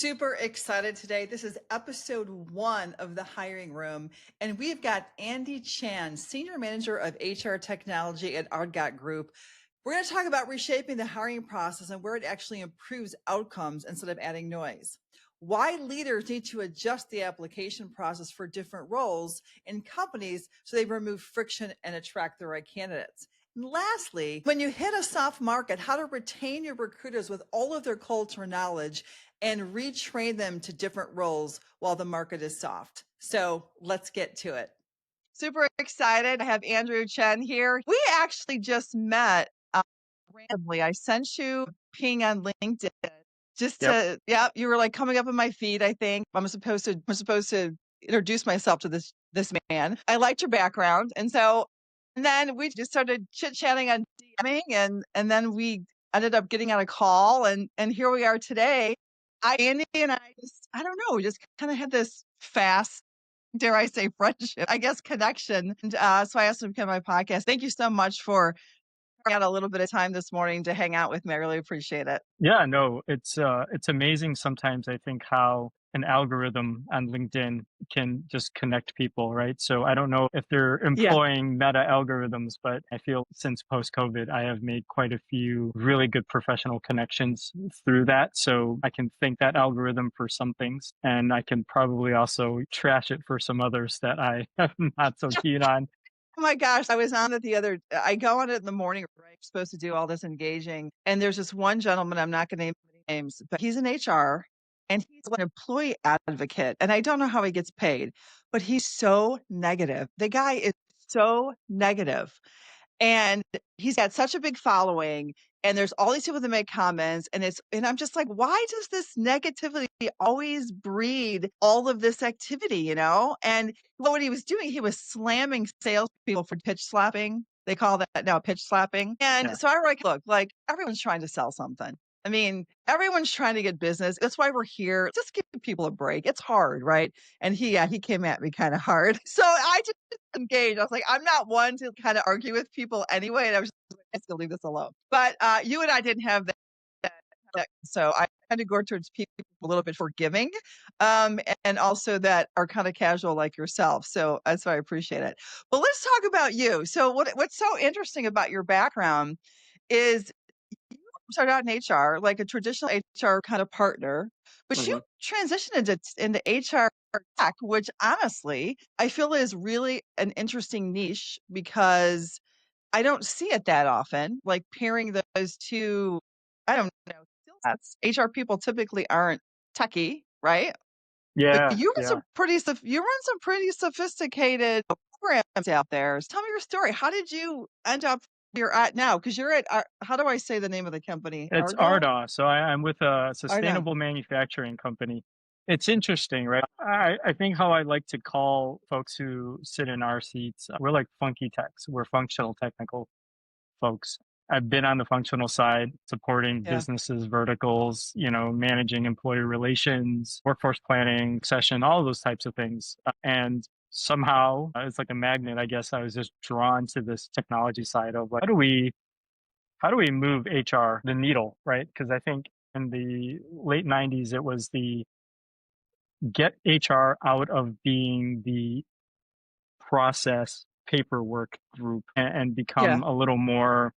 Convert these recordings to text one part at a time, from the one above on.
Super excited today. This is episode 1 of the Hiring Room, and we've got Andy Chan, Senior Manager of HR Technology at Ardgot Group. We're going to talk about reshaping the hiring process and where it actually improves outcomes instead of adding noise. Why leaders need to adjust the application process for different roles in companies so they remove friction and attract the right candidates. And lastly, when you hit a soft market, how to retain your recruiters with all of their culture knowledge and retrain them to different roles while the market is soft. So let's get to it. Super excited. I have Andrew Chen here. We actually just met randomly. I sent you a ping on LinkedIn you were like coming up in my feed. I think I'm supposed to introduce myself to this man. I liked your background. And then we just started chit-chatting on DMing and then we ended up getting on a call and here we are today. Andy and I don't know, we just kind of had this fast, dare I say, friendship, I guess, connection. And so I asked him to come on my podcast. Thank you so much for out a little bit of time this morning to hang out with me. I really appreciate it. Yeah, no, it's amazing sometimes, I think, how an algorithm on LinkedIn can just connect people, right? So I don't know if they're employing meta algorithms, but I feel since post-COVID, I have made quite a few really good professional connections through that. So I can thank that algorithm for some things, and I can probably also trash it for some others that I am not so keen on. Oh my gosh, I was on it I go on it in the morning, right? I'm supposed to do all this engaging. And there's this one gentleman, I'm not going to name any names, but he's in HR and he's an employee advocate. And I don't know how he gets paid, but he's so negative. The guy is so negative. And he's got such a big following. And there's all these people that make comments, and I'm just like, why does this negativity always breed all of this activity, you know? And what he was doing, he was slamming salespeople for pitch slapping. They call that now pitch slapping. And so I was like, look, like everyone's trying to sell something. I mean, everyone's trying to get business. That's why we're here. Just give people a break. It's hard, right? And he came at me kind of hard. So I just engaged. I was like, I'm not one to kind of argue with people anyway. And I was just going to leave this alone. But you and I didn't have that. So I kind of go towards people a little bit forgiving and also that are kind of casual like yourself. So that's why I appreciate it. But let's talk about you. So what's so interesting about your background is you started out in HR, like a traditional HR kind of partner, but you transitioned into HR tech, which honestly, I feel is really an interesting niche because I don't see it that often, like pairing those two, I don't know, skill sets. HR people typically aren't techie, right? Yeah. But you run some pretty sophisticated programs out there. So tell me your story. How did you end up where you're at now? Because you're at, how do I say the name of the company? It's Ardgot. So I'm with a sustainable manufacturing company. It's interesting, right? I think how I like to call folks who sit in our seats, we're like funky techs. We're functional technical folks. I've been on the functional side, supporting businesses, verticals, managing employee relations, workforce planning, succession, all of those types of things. And somehow it's like a magnet, I guess. I was just drawn to this technology side of like, how do we move HR, the needle, right? Because I think in the late 90s, it was the get HR out of being the process paperwork group and become a little more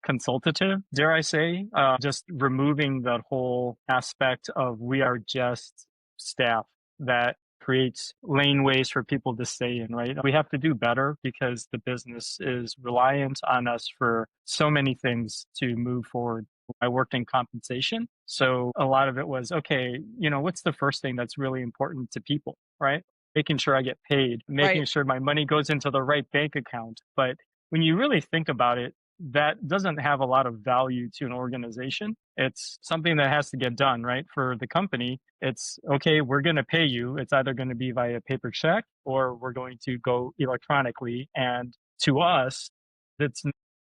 consultative, dare I say, just removing that whole aspect of we are just staff that creates laneways for people to stay in, right? We have to do better because the business is reliant on us for so many things to move forward. I worked in compensation. So a lot of it was, okay, what's the first thing that's really important to people, right? Making sure I get paid, making sure my money goes into the right bank account. But when you really think about it, that doesn't have a lot of value to an organization. It's something that has to get done, right? For the company, it's okay, we're going to pay you. It's either going to be via paper check or we're going to go electronically. And to us, it's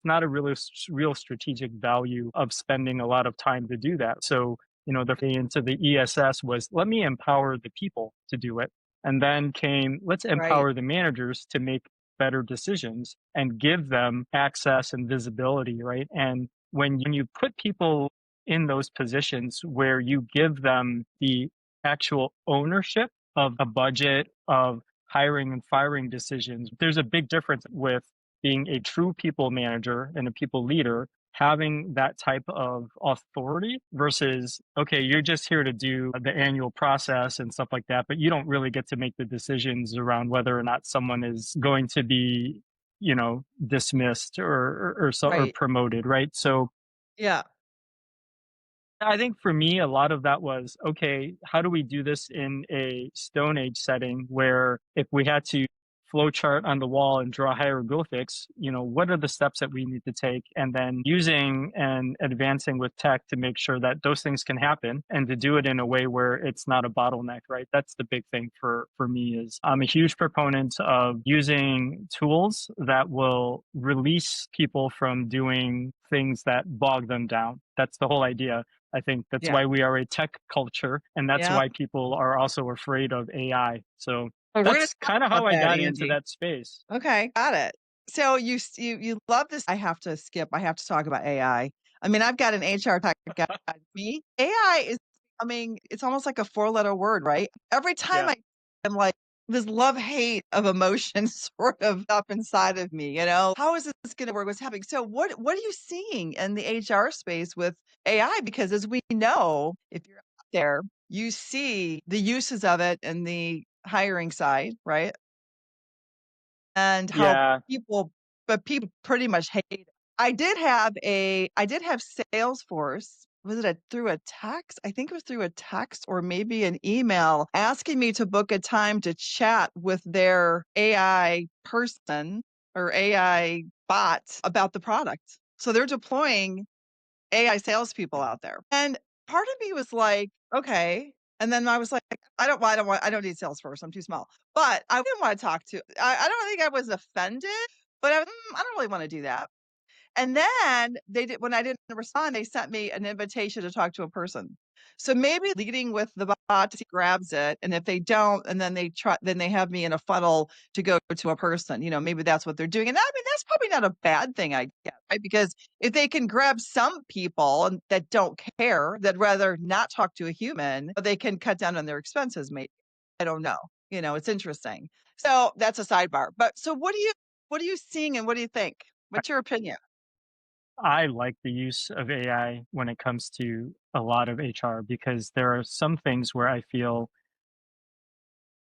not a really real strategic value of spending a lot of time to do that. So, the way into the ESS was, let me empower the people to do it. And then came, let's empower the managers to make better decisions and give them access and visibility, right? And when you put people in those positions where you give them the actual ownership of a budget, of hiring and firing decisions. There's a big difference with being a true people manager and a people leader, having that type of authority versus, okay, you're just here to do the annual process and stuff like that, but you don't really get to make the decisions around whether or not someone is going to be, dismissed or Right. promoted, right? So Yeah. I think for me, a lot of that was, okay, how do we do this in a Stone Age setting where if we had to flow chart on the wall and draw hieroglyphics, what are the steps that we need to take? And then using and advancing with tech to make sure that those things can happen and to do it in a way where it's not a bottleneck, right? That's the big thing for me is I'm a huge proponent of using tools that will release people from doing things that bog them down. That's the whole idea. I think that's Yeah. why we are a tech culture, and that's Yeah. why people are also afraid of AI. So Well, we're going to that's talk kind of about how I that, got into Andy. that space. Okay, got it. So you love this. I have to skip. I have to talk about AI. I mean, I've got an HR tech guy. Me, AI is becoming. It's almost like a four-letter word, right? Every time Yeah. I'm like this love-hate of emotion sort of up inside of me. How is this going to work? What's happening? So what are you seeing in the HR space with AI? Because as we know, if you're out there, you see the uses of it in the hiring side, right? And how Yeah. people pretty much hate it. I did have Salesforce. Was it through a text? I think it was through a text or maybe an email asking me to book a time to chat with their AI person or AI bot about the product. So they're deploying AI salespeople out there. And part of me was like, okay. And then I was like, I don't need Salesforce. I'm too small. But I didn't want to talk to, I don't think I was offended, but I don't really want to do that. And then they did when I didn't respond, they sent me an invitation to talk to a person. So maybe leading with the bot to see grabs it, and if they don't, and then they have me in a funnel to go to a person. Maybe that's what they're doing. And I mean, that's probably not a bad thing, I guess, right? Because if they can grab some people that don't care, that rather not talk to a human, they can cut down on their expenses. Maybe I don't know. It's interesting. So that's a sidebar. But so what are you seeing, and what do you think? What's your opinion? I like the use of AI when it comes to a lot of HR because there are some things where I feel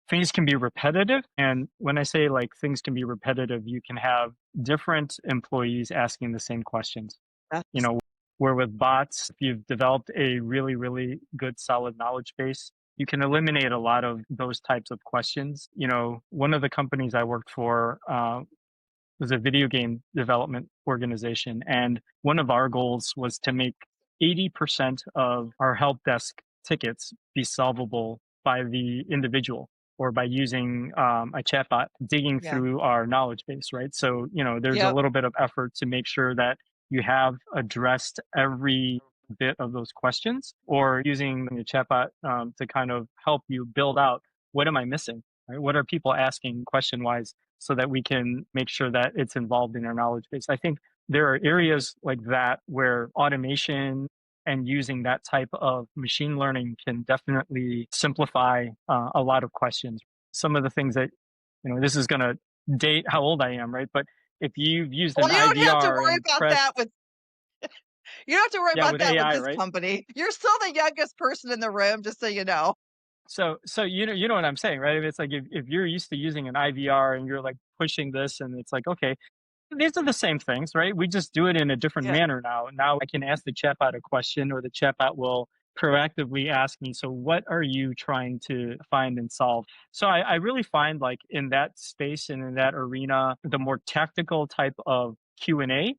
things can be repetitive. And when I say like things can be repetitive, you can have different employees asking the same questions. You That's know, where with bots, if you've developed a really, really good, solid knowledge base, you can eliminate a lot of those types of questions. One of the companies I worked for was a video game development organization. And one of our goals was to make 80% of our help desk tickets be solvable by the individual or by using a chatbot digging yeah. through our knowledge base, right? So, there's a Yep. little bit of effort to make sure that you have addressed every bit of those questions or using the chatbot to kind of help you build out what am I missing, right? What are people asking question wise so that we can make sure that it's involved in our knowledge base. I think there are areas like that where automation and using that type of machine learning can definitely simplify a lot of questions. Some of the things that, this is going to date how old I am, right? But if you've used Well, an IVR and pressed, you don't have to worry yeah, about with that with AI, this right? company. You're still the youngest person in the room, just so you know. So you know what I'm saying, right? If it's like if you're used to using an IVR and you're like pushing this and it's like, okay, these are the same things, right? We just do it in a different Yeah. manner now. Now I can ask the chatbot a question, or the chatbot will proactively ask me, so what are you trying to find and solve? So I really find like in that space and in that arena, the more tactical type of Q&A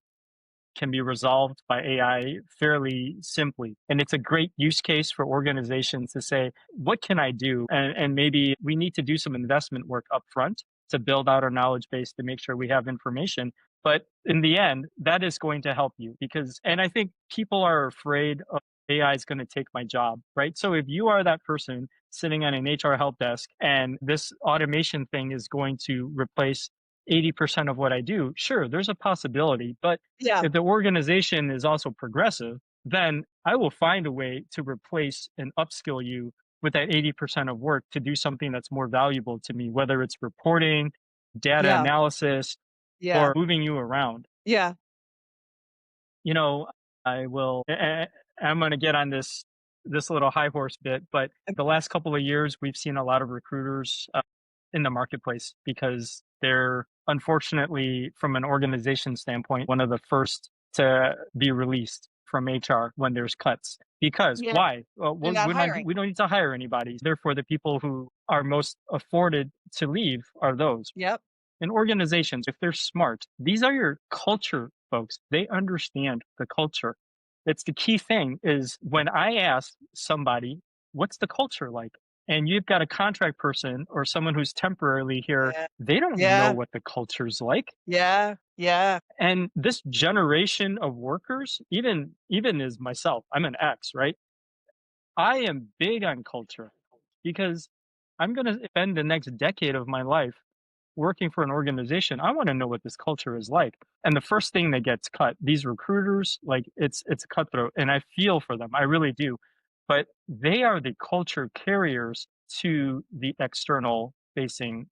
can be resolved by AI fairly simply. And it's a great use case for organizations to say, what can I do? And maybe we need to do some investment work up front to build out our knowledge base to make sure we have information. But in the end, that is going to help you because, and I think people are afraid of AI is going to take my job, right? So if you are that person sitting on an HR help desk and this automation thing is going to replace 80% of what I do, sure, there's a possibility. But Yeah. if the organization is also progressive, then I will find a way to replace and upskill you with that 80% of work to do something that's more valuable to me, whether it's reporting, data Yeah. analysis, Yeah. or moving you around. Yeah. You know, I will, I'm going to get on this little high horse bit, but the last couple of years, we've seen a lot of recruiters in the marketplace because they're unfortunately, from an organization standpoint, one of the first to be released from HR when there's cuts. Because Yeah. why? They're not hiring. We don't need to hire anybody. Therefore, the people who are most afforded to leave are those. Yep. And organizations, if they're smart, these are your culture folks. They understand the culture. It's the key thing is when I ask somebody, what's the culture like? And you've got a contract person or someone who's temporarily here, Yeah. they don't know Yeah. what the culture's like. Yeah. Yeah. And this generation of workers, even as myself, I'm an X, right? I am big on culture because I'm going to spend the next decade of my life working for an organization. I want to know what this culture is like. And the first thing that gets cut, these recruiters, like it's cutthroat and I feel for them. I really do. But they are the culture carriers to the external facing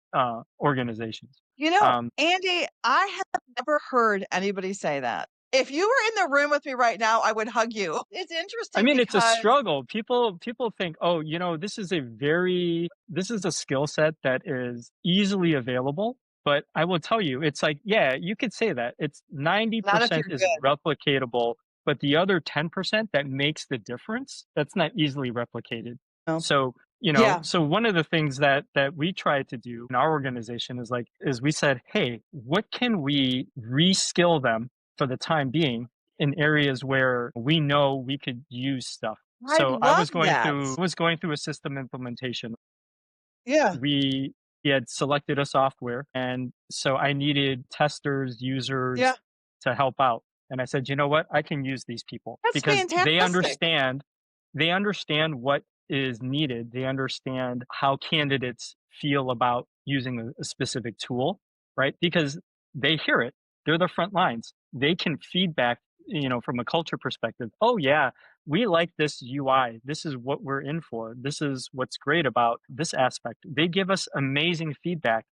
organizations. Um, Andy, I have never heard anybody say that. If you were in the room with me right now, I would hug you. It's I interesting mean, it's a because struggle. People think, "Oh, this is a skill set that is easily available." But I will tell you, it's like, yeah, you could say that. It's not if 90% you're is good. replicatable, but the other 10% that makes the difference, that's not easily replicated. No. So, Yeah. so one of the things that we try to do in our organization is we said, "Hey, what can we reskill them for the time being in areas where we know we could use stuff." I So love that. I was going through a system implementation. Yeah. We had selected a software, and so I needed testers, Yeah. users to help out. And I said, you know what? I can use these people That's because fantastic. they understand what is needed. They understand how candidates feel about using a specific tool, right? Because they hear it. They're the front lines. They can feedback, from a culture perspective. Oh yeah, we like this UI. This is what we're in for. This is what's great about this aspect. They give us amazing feedback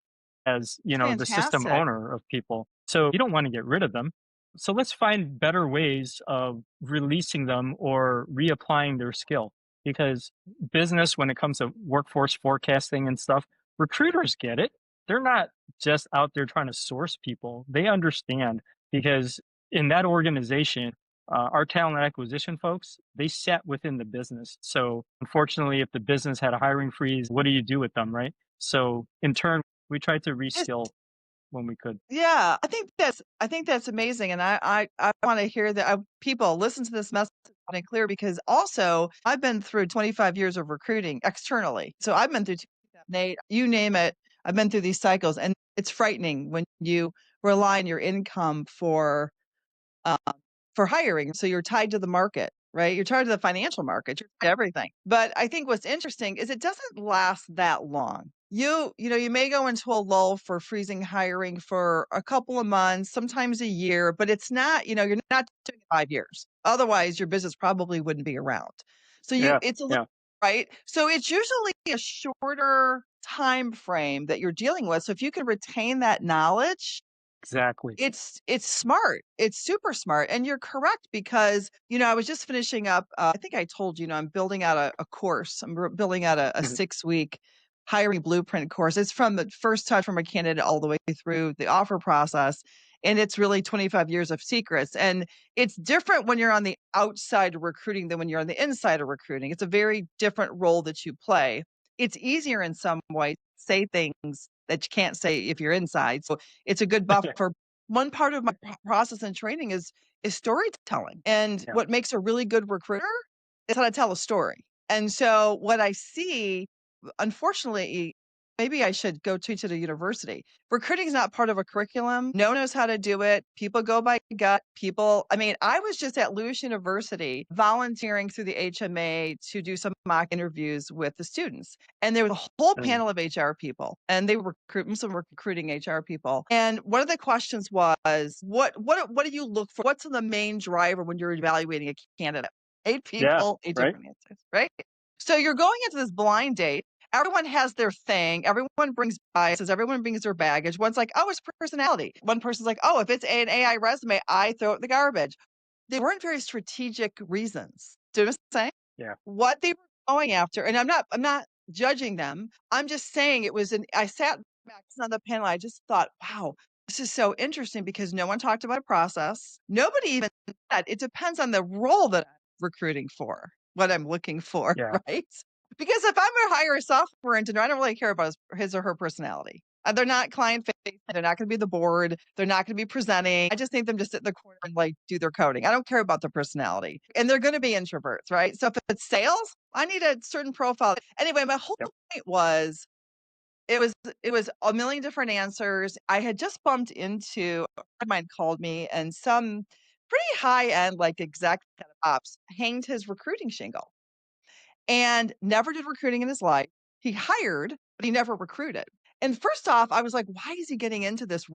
as, It's the system fantastic. owner of people. So you don't want to get rid of them. So let's find better ways of releasing them or reapplying their skill because business, when it comes to workforce forecasting and stuff, recruiters get it. They're not just out there trying to source people. They understand because in that organization, our talent acquisition folks, they sat within the business. So unfortunately, if the business had a hiring freeze, what do you do with them, right? So in turn, we tried to reskill when we could. Yeah, I think that's amazing, and I want to hear that people listen to this message loud and clear because also I've been through 25 years of recruiting externally, so I've been through 2008, you name it. I've been through these cycles, and it's frightening when you rely on your income uh, for hiring. So you're tied to the market, right? You're tied to the financial market, you're tied to everything. But I think what's interesting is it doesn't last that long. You may go into a lull for freezing hiring for a couple of months, sometimes a year, but it's not, you're not doing it 5 years. Otherwise, your business probably wouldn't be around. So Yeah, it's a little yeah, right. So it's usually a shorter time frame that you're dealing with. So if you can retain that knowledge, exactly. it's smart. It's super smart, and you're correct because, I was just finishing up, I think I told you, I'm building out a course. I'm building out a Mhm. 6-week hiring blueprint course. It's from the first touch from a candidate all the way through the offer process, and it's really 25 years of secrets, and it's different when you're on the outside of recruiting than when you're on the inside of recruiting. It's a very different role that you play. It's easier in some ways to say things that you can't say if you're inside, so it's a good buffer. One part of my process and training is storytelling. And Yeah, what makes a really good recruiter is how to tell a story. And so what I see, unfortunately, maybe I should go teach at a university. Recruiting is not part of a curriculum. No one knows how to do it. People go by gut. I mean, I was just at Lewis University volunteering through the HMA to do some mock interviews with the students. And there was a whole panel of HR people, and they were some were recruiting HR people. And one of the questions was, what do you look for? What's the main driver when you're evaluating a candidate? Eight Yeah, people, eight right? different answers, right? So you're going into this blind date. Everyone has their thing. Everyone brings biases. Everyone brings their baggage. One's like, oh, it's personality. One person's like, oh, if it's an AI resume, I throw it in the garbage. They weren't very strategic reasons. Do you know what I'm saying? Yeah. What they were going after, and I'm not judging them. I'm just saying I sat back on the panel. I just thought, wow, this is so interesting because no one talked about a process. Nobody even said it depends on the role that I'm recruiting for, what I'm looking for, Yeah. right? Because if I'm going to hire a software engineer, I don't really care about his or her personality. They're not client facing. They're not going to be the board. They're not going to be presenting. I just need them to sit in the corner and like do their coding. I don't care about the personality. And they're going to be introverts, right? So if it's sales, I need a certain profile. Anyway, my whole point was it was it was a million different answers. I had just bumped into a friend of mine called me and some pretty high end like exec kind of ops hanged his recruiting shingle and never did recruiting in his life. He hired, but he never recruited. And first off, I was like, why is he getting into this?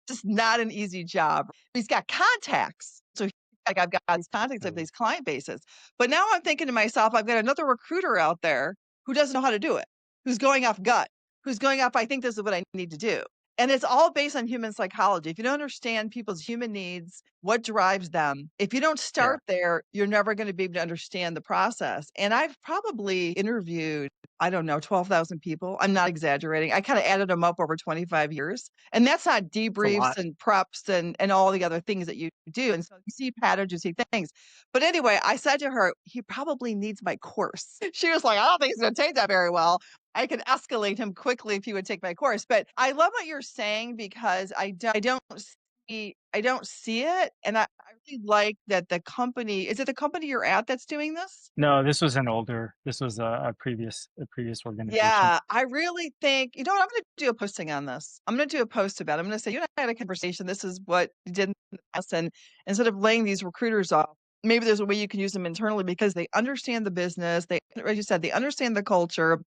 Just not an easy job. He's got contacts. So like I've got these contacts of Mm. these client bases. But now I'm thinking to myself, I've got another recruiter out there who doesn't know how to do it, who's going off gut, who's going off, I think this is what I need to do. And it's all based on human psychology. If you don't understand people's human needs, what drives them, if you don't Yeah. start there, you're never going to be able to understand the process. And I've probably interviewed, I don't know, 12,000 people. I'm not exaggerating. I kind of added them up over 25 years. And that's not It's a debriefs lot. and preps and all the other things that you do. And so you see patterns, you see things. But anyway, I said to her, he probably needs my course. She was like, I don't think he's going to take that very well. I can escalate him quickly if he would take my course. But I love what you're saying because I don't see it. And I really like that the company, is it the company you're at that's doing this? No, this was a previous organization. Yeah, I really think, you know what? I'm going to do a posting on this. I'm going to do a post about it. I'm going to say, you and I had a conversation. This is what you did in the past. And instead of laying these recruiters off, maybe there's a way you can use them internally because they understand the business. They, as you said, they understand the culture.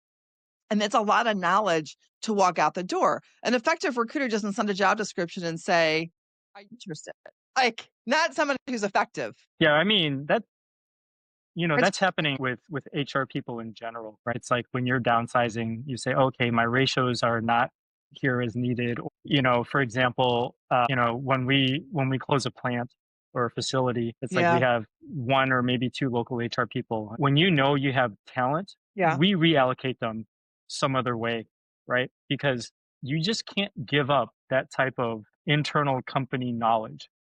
And it's a lot of knowledge to walk out the door. An effective recruiter doesn't send a job description and say, are you interested? Like, not someone who's effective. Yeah, I mean, It's, that's happening with HR people in general, right? It's like when you're downsizing, you say, okay, my ratios are not here as needed. For example, when we close a plant or a facility, it's like we yeah, have one or maybe two local HR people. When you know you have talent, yeah, we reallocate them some other way, right? Because you just can't give up that type of internal company knowledge,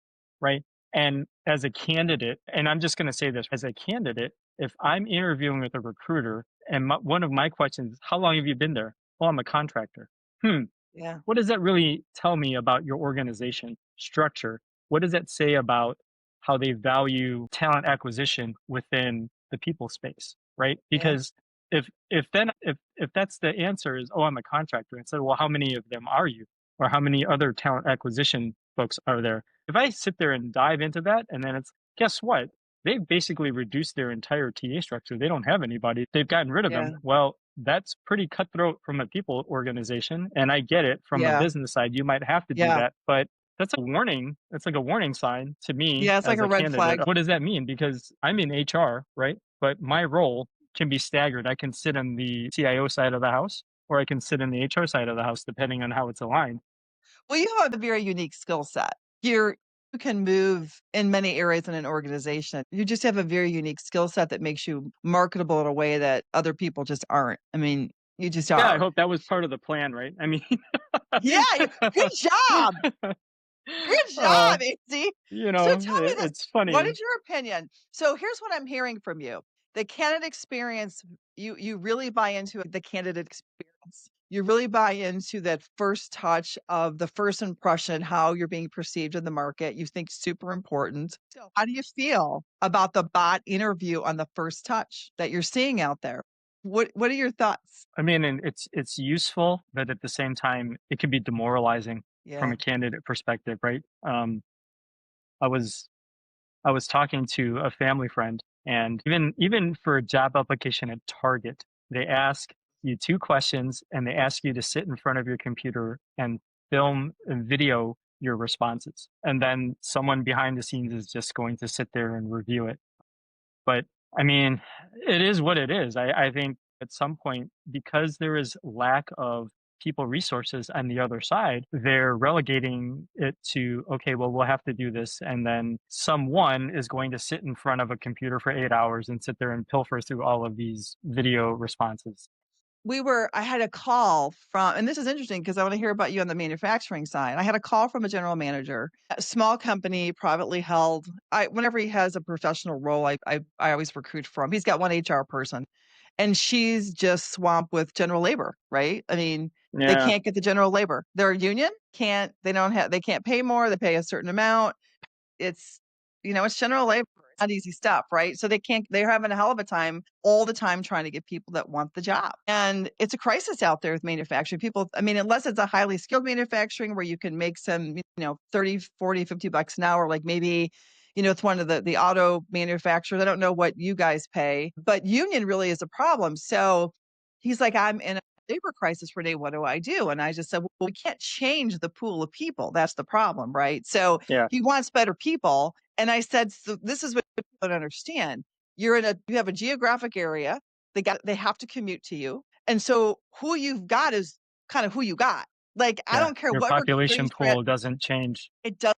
right? And as a candidate, and I'm just going to say this as a candidate, if I'm interviewing with a recruiter and one of my questions is, how long have you been there? Oh, I'm a contractor. Hmm. yeah, What does that really tell me about your organization structure? What does that say about how they value talent acquisition within the people space, right? yeah, Because if that's the answer is, oh, I'm a contractor, and so well, how many of them are you? Or how many other talent acquisition folks are there? If I sit there and dive into that, and then it's guess what? They've basically reduced their entire TA structure. They don't have anybody. They've gotten rid of yeah, them. Well, that's pretty cutthroat from a people organization. And I get it from a yeah, business side. You might have to do yeah. that, but that's a warning. It's like a warning sign to me Yeah, it's like as a a red candidate. flag. What does that mean? Because I'm in HR, right? But my role can be staggered. I can sit on the CIO side of the house or I can sit in the HR side of the house, depending on how it's aligned. Well, you have a very unique skill set. You can move in many areas in an organization. You just have a very unique skill set that makes you marketable in a way that other people just aren't. I mean, you just Yeah, I are. hope that was part of the plan, right? I mean, Yeah, good job. Good uh, job, AC. So tell me this, it's what funny. is your opinion? So here's what I'm hearing from you. The candidate experience, you really buy into the candidate experience. You really buy into that first touch of the first impression, how you're being perceived in the market. You think super important. So how do you feel about the bot interview on the first touch that you're seeing out there? What are your thoughts? I mean, and it's useful, but at the same time, it can be demoralizing from Yeah. a candidate perspective, right? I was I was talking to a family friend, and even for a job application at Target, they ask you two questions, and they ask you to sit in front of your computer and film and video your responses, and then someone behind the scenes is just going to sit there and review it. But I mean, it is what it is. I think at some point, because there is lack of people resources on the other side, they're relegating it to, okay, well, we'll have to do this. And then someone is going to sit in front of a computer for 8 hours and sit there and pilfer through all of these video responses. I had a call from, and this is interesting because I want to hear about you on the manufacturing side. I had a call from a general manager, a small company, privately held. Whenever he has a professional role, I always recruit for him. He's got one HR person, and she's just swamped with general labor, right? I mean, they Yeah, can't get the general labor. They're a union, they can't pay more, they pay a certain amount. It's it's general labor. It's not easy stuff, right? So they're having a hell of a time all the time trying to get people that want the job. And it's a crisis out there with manufacturing. People, I mean, unless it's a highly skilled manufacturing where you can make some, 30, 40, $50 an hour, like maybe it's one of the auto manufacturers. I don't know what you guys pay, but union really is a problem. So he's like, I'm in a labor crisis, Renee. What do I do? And I just said, well, we can't change the pool of people. That's the problem, right? So yeah, he wants better people. And I said, so this is what people don't understand. You have a geographic area. They have to commute to you. And so who you've got is kind of who you got. Like, I yeah. don't care Your what population recruiting pool doesn't change. it does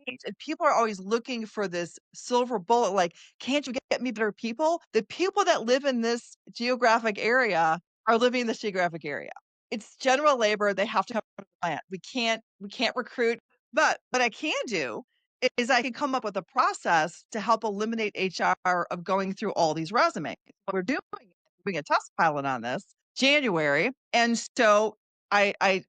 change. And people are always looking for this silver bullet. Like, can't you get me better people? The people that live in this geographic area are living in this geographic area. It's general labor. They have to come from the plant. We can't recruit. But what I can do is I can come up with a process to help eliminate HR of going through all these resumes. What we're doing a test pilot on this January. And so I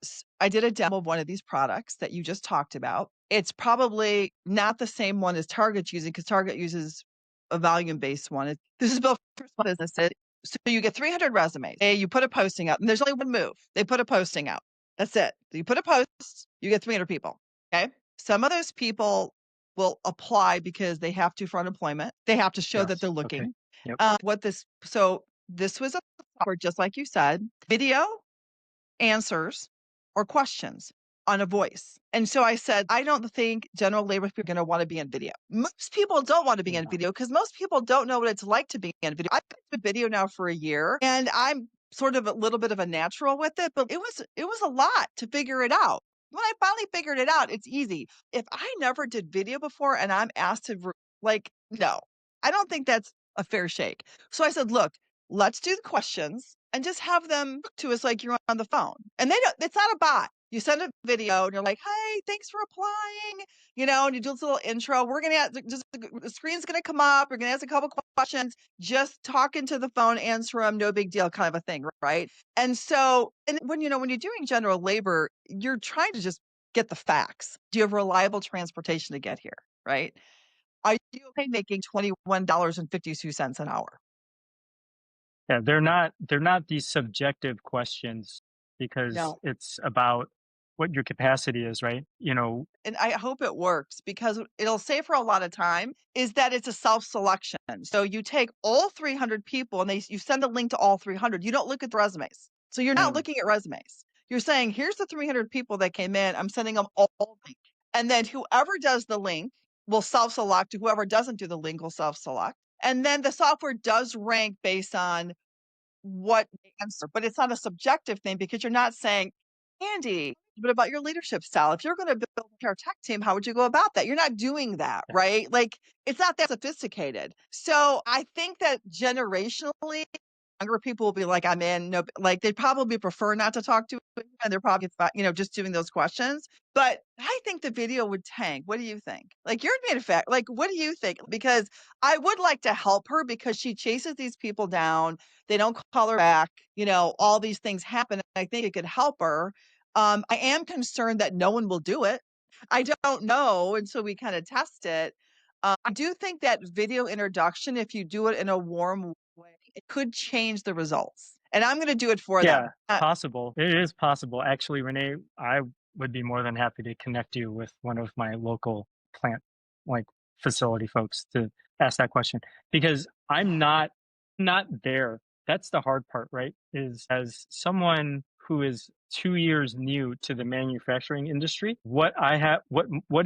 did a demo of one of these products that you just talked about. It's probably not the same one as Target's using because Target uses a volume-based one. This is built for small businesses. So you get 300 resumes. You put a posting out, and there's only one move. They put a posting out. That's it. You put a post, you get 300 people. Okay. Some of those people will apply because they have to for unemployment. They have to show that Yes. they're Okay. looking. Yep. So this was a software, just like you said, video answers or questions on a voice. And so I said, I don't think general labor people are going to want to be in video. Most people don't want to be in Yeah. video because most people don't know what it's like to be in video. I've been in video now for a year and I'm sort of a little bit of a natural with it, but it was a lot to figure it out. When I finally figured it out, it's easy. If I never did video before and I'm asked to no, I don't think that's a fair shake. So I said, look, let's do the questions and just have them talk to us like you're on the phone. And it's not a bot. You send a video and you're like, hey, thanks for applying, and you do this little intro. We're going to just the screen's going to come up. We're going to ask a couple questions, just talking to the phone, answer them, no big deal kind of a thing. Right. And so, and when you're doing general labor, you're trying to just get the facts. Do you have reliable transportation to get here? Right. Are you okay making $21.52 an hour? Yeah, they're not these subjective questions because No. it's about what your capacity is, right? And I hope it works because it'll save her a lot of time is that it's a self-selection. So you take all 300 people and you send a link to all 300. You don't look at the resumes. So you're not Mm, looking at resumes. You're saying, here's the 300 people that came in. I'm sending them all link. And then whoever does the link will self-select. Whoever doesn't do the link will self-select. And then the software does rank based on what they answer, but it's not a subjective thing because you're not saying, Andy, but about your leadership style. If you're going to build our tech team, how would you go about that? You're not doing that, yeah, right? Like it's not that sophisticated. So I think that generationally, younger people will be like, I'm in. No, like they probably prefer not to talk to you, and they're probably just doing those questions. But I think the video would tank. What do you think? Like you're in fact, like what do you think? Because I would like to help her because she chases these people down. They don't call her back. All these things happen. And I think it could help her. I am concerned that no one will do it. I don't know until we kind of test it. I do think that video introduction, if you do it in a warm way, it could change the results. And I'm going to do it for them. Yeah, possible. It is possible. Actually, Renee, I would be more than happy to connect you with one of my local plant like facility folks to ask that question because I'm not there. That's the hard part, right? Is as someone who is 2 years new to the manufacturing industry, what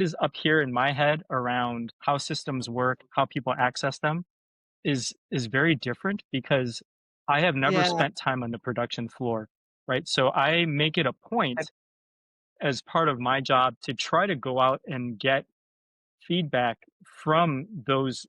is up here in my head around how systems work, how people access them is very different because I have never Yeah. spent time on the production floor, right? So I make it a point as part of my job to try to go out and get feedback from those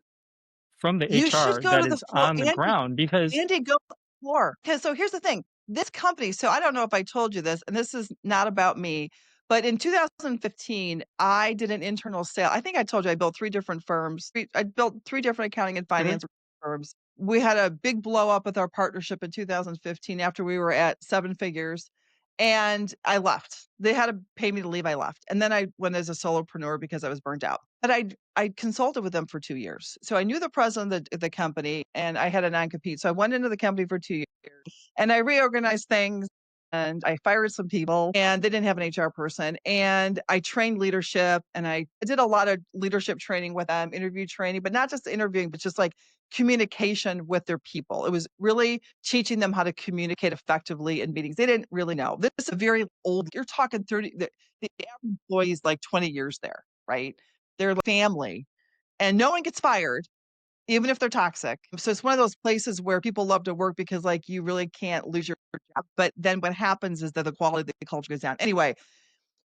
from the You should HR go that to the is floor. on the ground because Andy, go to the floor. Because so here's the thing. This company, so I don't know if I told you this, and this is not about me, but in 2015, I did an internal sale. I think I told you I built 3 different firms. I built 3 different accounting and Mhm. finance firms. We had a big blow up with our partnership in 2015 after we were at 7 figures, and I left. They had to pay me to leave, I left. And then I went as a solopreneur because I was burnt out. But I consulted with them for 2 years. So I knew the president of the company and I had a non-compete. So I went into the company for 2 years and I reorganized things and I fired some people and they didn't have an HR person and I trained leadership and I did a lot of leadership training with them, interview training, but not just interviewing, but just like communication with their people. It was really teaching them how to communicate effectively in meetings. They didn't really know. This is a very old, you're talking 30, the average employee is like 20 years there, right? They're like family and no one gets fired, even if they're toxic. So it's one of those places where people love to work because like you really can't lose your job. But then what happens is that the quality of the culture goes down. Anyway,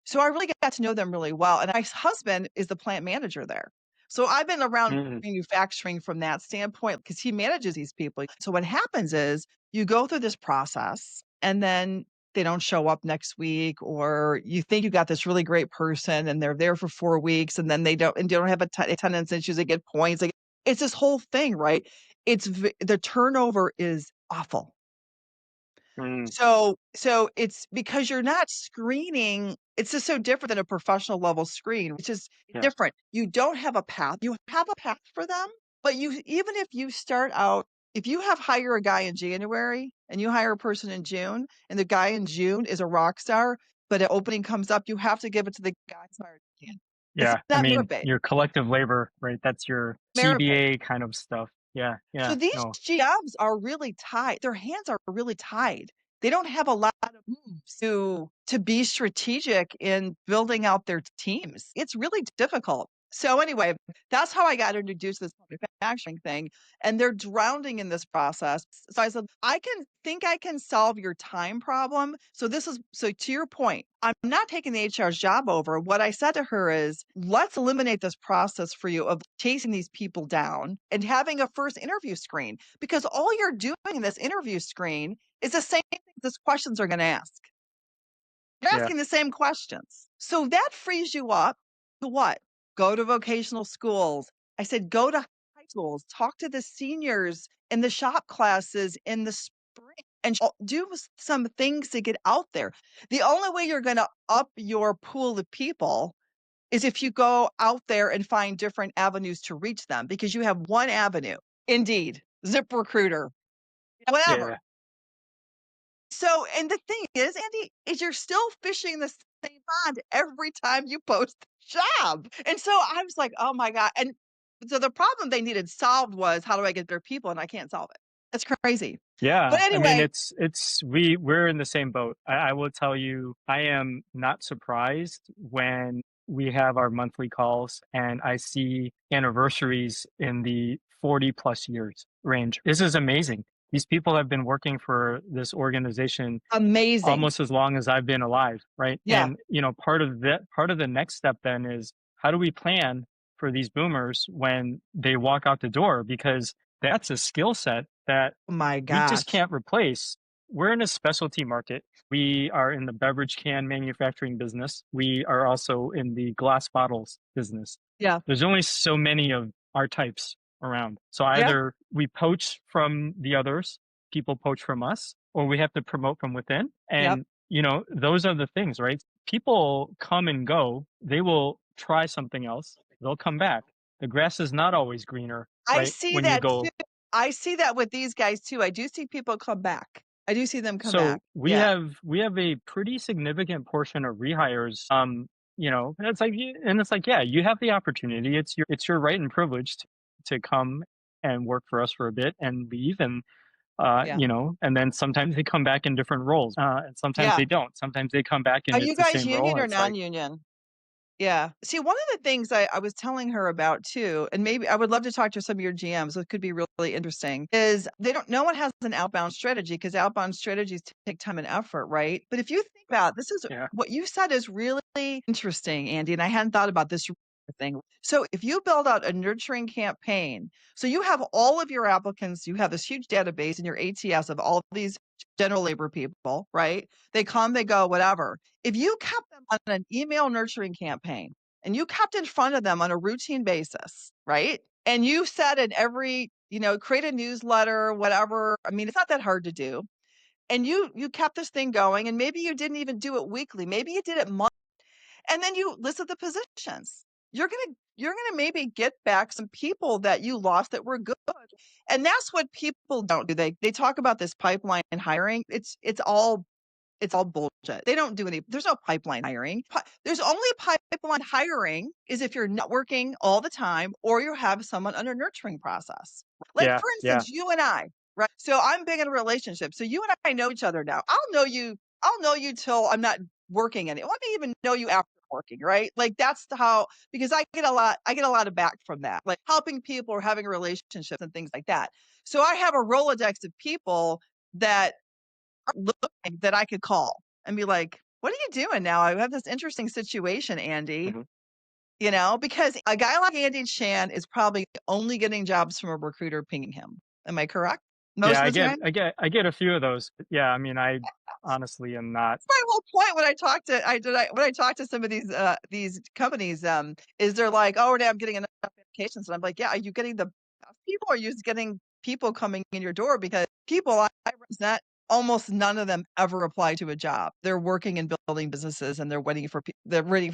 so I really got to know them really well. And my husband is the plant manager there. So I've been around Mhm. manufacturing from that standpoint because he manages these people. So what happens is you go through this process and then they don't show up next week, or you think you got this really great person and they're there for 4 weeks and then they don't, and they don't have attendance issues. They get points. Like, it's this whole thing, right? The turnover is awful. Mm. So it's because you're not screening, it's just so different than a professional level screen, which is Yeah. different. You don't have a path. You have a path for them, but you even if you start out, if you have hire a guy in January and you hire a person in June, and the guy in June is a rock star, but an opening comes up, you have to give it to the guy who's hired again. It's Yeah. I not merit mean, based. your collective labor, right? That's your Merit based. CBA kind of stuff. Yeah. So Yeah. these No. GMs are really tied. Their hands are really tied. They don't have a lot of moves to be strategic in building out their teams. It's really difficult. So anyway, that's how I got introduced to this manufacturing thing. And they're drowning in this process. So I said, I can solve your time problem. So to your point, I'm not taking the HR's job over. What I said to her is, let's eliminate this process for you of chasing these people down and having a first interview screen, because all you're doing in this interview screen is the same thing these questions are going to ask. You're Yeah. asking the same questions. So that frees you up to what? Go to vocational schools. I said, go to high schools, talk to the seniors in the shop classes in the spring and do some things to get out there. The only way you're going to up your pool of people is if you go out there and find different avenues to reach them, because you have one avenue. Indeed, ZipRecruiter, whatever. Yeah. So, and the thing is, Andy, is you're still fishing the same pond every time you post a job. And so I was like, oh my God. And so the problem they needed solved was, how do I get their people? And I can't solve it. That's crazy. But Yeah, I mean, anyway, we're in the same boat. I will tell you, I am not surprised when we have our monthly calls and I see anniversaries in the 40 plus years range. This is amazing. These people have been working for this organization amazing. almost as long as I've been alive, right? Yeah. And part of the next step then is how do we plan for these boomers when they walk out the door? Because that's a skill set that Oh my we just gosh. can't replace. We're in a specialty market. We are in the beverage can manufacturing business. We are also in the glass bottles business. Yeah. There's only so many of our types around. So Yeah. either we poach from the others, people poach from us, or we have to promote from within. Yep. And, those are the things, right? People come and go. They will try something else. They'll come back. The grass is not always greener, I right? see When you that too. go. I see that with these guys too. I do see people come back. I do see them come So back. Yeah. we have a pretty significant portion of rehires. And it's like yeah, you have the opportunity. It's your right and privilege to come and work for us for a bit and leave, and Yeah. and then sometimes they come back in different roles, and sometimes Yeah. they don't. Sometimes they come back Are and it's you the guys same role, union and or it's like, non-union? Yeah. See, one of the things I was telling her about too, and maybe I would love to talk to some of your GMs, it could be really interesting, is no one has an outbound strategy because outbound strategies take time and effort, right? But if you think about this is yeah, what you said is really interesting, Andy, and I hadn't thought about this thing. So if you build out a nurturing campaign, so you have all of your applicants, you have this huge database in your ATS of all of these general labor people, right? They come, they go, whatever. If you kept them on an email nurturing campaign and you kept in front of them on a routine basis, right? And you said in every, create a newsletter, whatever. I mean, it's not that hard to do. And you kept this thing going, and maybe you didn't even do it weekly. Maybe you did it monthly, and then you listed the positions. You're gonna maybe get back some people that you lost that were good. And that's what people don't do. They talk about this pipeline hiring. It's all bullshit. They don't do any, there's no pipeline hiring. There's only pipeline hiring is if you're networking all the time or you have someone under nurturing process. Like yeah, for yeah, instance, you and I, right? So I'm big in relationships. So you and I know each other now. I'll know you till I'm not working any. Let me even know you after working, right? Like that's how, because I get a lot of back from that, like helping people or having relationships and things like that. So I have a Rolodex of people that looking that I could call and be like, "What are you doing now? I have this interesting situation, Andy." mhm. Because a guy like Andy Chan is probably only getting jobs from a recruiter pinging him. Am I correct? Yeah. Most of the time? I get a few of those. But yeah, I mean, I honestly am not. That's my whole point when I talk to some of these companies, is they're like, "Oh, now I'm getting enough applications." And I'm like, "Yeah, are you getting the best people or are you just getting people coming in your door?" Because people I represent, almost none of them ever apply to a job. They're working and building businesses and they're waiting for